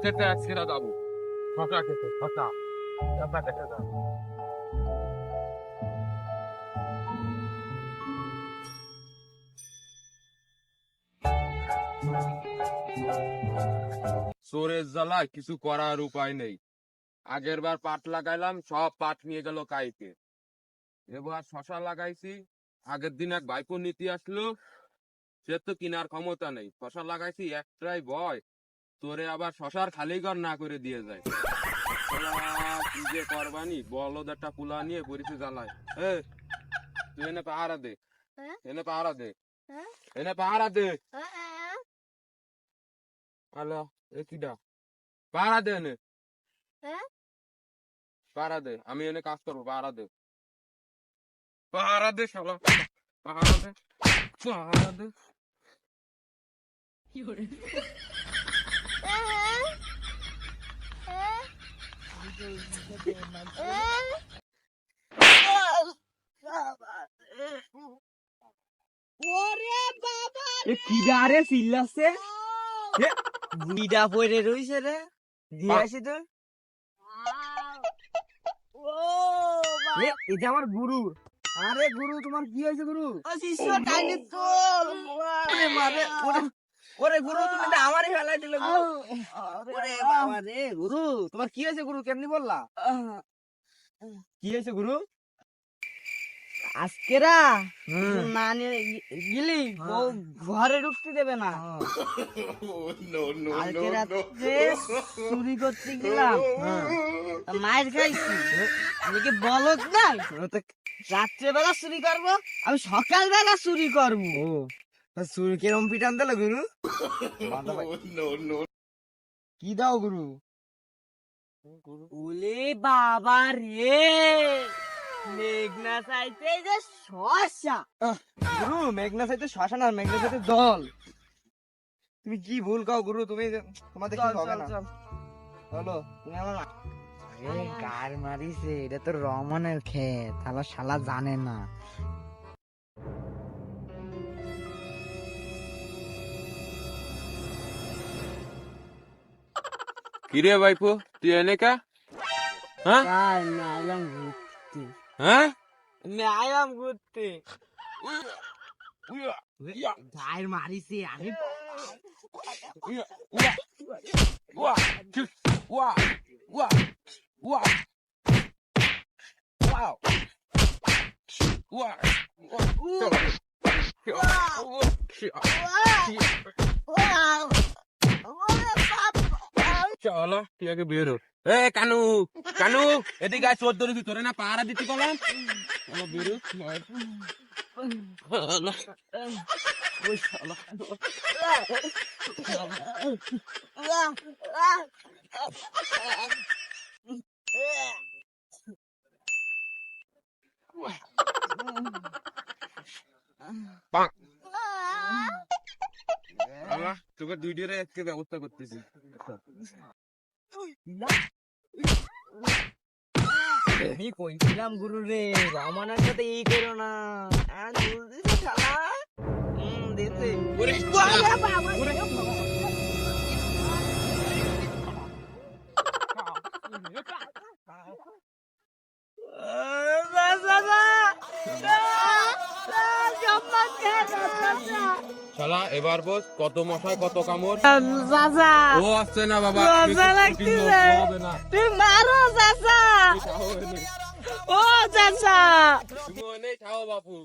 খেতে ছেড়ে যাবো শশা খেতে শশা শশা খেতে যাবো। চোরের জ্বালায় কিছু করার উপায় নেই। আগের বার পাট লাগাইলাম, সব পাট নিয়ে গেল কাইকে। এবার শশা লাগাইছি, আগের দিন এক ভাইপো নিতে আসলো, সে তো কিনার ক্ষমতা নেই। শশা লাগাইছি একটাই ভয়, তোরে আবার শশার খালি ঘর না করে দিয়ে যায়। কি যে করবানি, বলদ একটা পুলা নিয়ে পরিচি জ্বালায়। তুই এনে পাহারা দে, এনে পাহারা দে, এনে পাহারা দে। হ্যালো, এ কিডা? পাহারা দে এনে, পাহারা দে। আমি এনে কাজ করবো, পাহারা দে, পাহারা দে শালা, পাহারা দে, পাহারা দে। কিডারে চিল্লাছে বুড়িটা পড়ে রইছে রে দিয়ে আসি তো এটা আমার গুরু। আরে গুরু তোমার কি হয়েছে গুরু? ওরে গুরু তুমি তো আমারই ফেলাই দিলে গুরু। ওরে বাবা রে গুরু তোমার কি হয়েছে গুরু কেমনি বললা? কি হয়েছে গুরু? আজকেরা না গেলি ঘরে ঢুকতে দেবে না। আজকে রাত্রে চুরি করতে গেলাম, মায়ের খাইছি। আমি কি বলদ নাই রাত্রে বেলা চুরি করবো, আমি সকাল বেলা চুরি করবো। চুরি কিরম পিটান দিল গুরু? কি দাও গুরু? ওলে বাবা রে মেঘনা চাইতে যে শশা। গুরু মেঘনা চাইতে শশা না, মেঘনা চাইতে জল। তুমি কি ভুল কাও গুরু, তুমি তোমার দেখে হবে না। চলো তুমি আমার গার মারিছে, এটা তো রমনের ক্ষেত, তাহলে শালা জানে না। কিরে ভাইপো, তুই এনে কা? হ্যাঁ আইলাম ঘুরতে, হ্যাঁ আইলাম ঘুরতে। গায়ের মারিছে আমি চলো তুই আগে বেরো। এ কানু, কানু এদিকে আয়, চোর ধরেছি, তোরে না পাহারা দিতে গেলাম। চলো বেরো। তোকে দুইটারে আজকে ব্যবস্থা করতেছি। আমি কইছিলাম গুরু রে রমানের সাথে এই করো না, দিতে শালা এবার বস, কত মশায় কত কামড়। চাচা ও আসছে না বাবা, মজা লাগতেছে, তুই মারো চাচা। ও চাচা তুমি ওখানেই খাও বাপু।